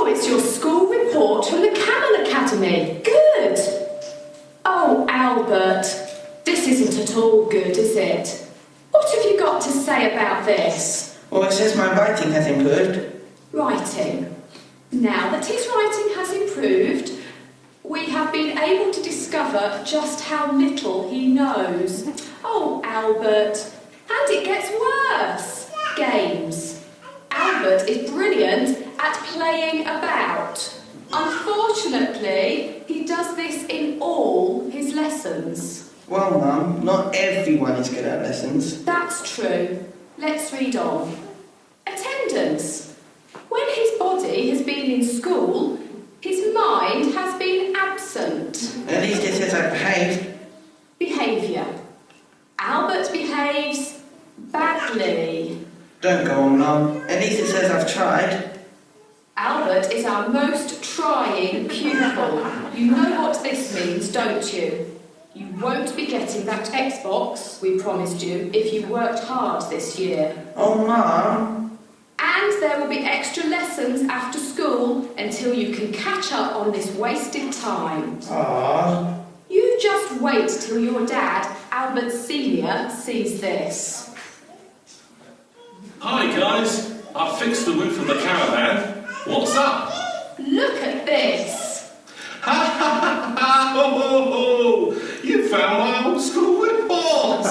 Oh, it's your school report from the Camel Academy. Good. Oh, Albert, this isn't at all good, is it? What have you got to say about this? Well, it says my writing has improved. Writing. Now that his writing has improved, we have been able to discover just how little he knows. Oh, Albert, and it gets worse. Games. Albert is brilliant at playing about. Unfortunately, he does this in all his lessons. Well, Mum, not everyone is good at lessons. That's true. Let's read on. Attendance. When his body has been in school, his mind has been absent. At least it says I behaved. Behaviour. Albert behaves badly. Don't go on, Mum. At least it says I've tried. Albert is our most trying pupil. You know what this means, don't you? You won't be getting that Xbox we promised you if you worked hard this year. Oh, Mum. And there will be extra lessons after school until you can catch up on this wasted time. Aww. You just wait till your dad, Albert Senior, sees this. Hi guys, I fixed the roof of the caravan. What's up? Look at this. Ha ha ha ha! Ho ho ho! You found my old school report.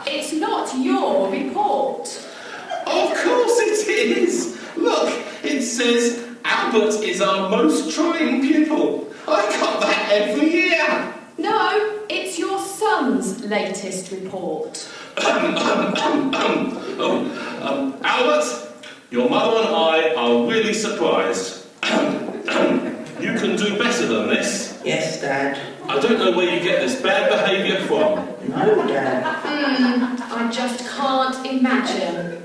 It's not your report. Of course it is. Look, it says Albert is our most trying pupil. I got that every year. No, it's your son's latest report. Albert, your mother and I are really surprised. You can do better than this. Yes, Dad. I don't know where you get this bad behaviour from. No, Dad. I just can't imagine.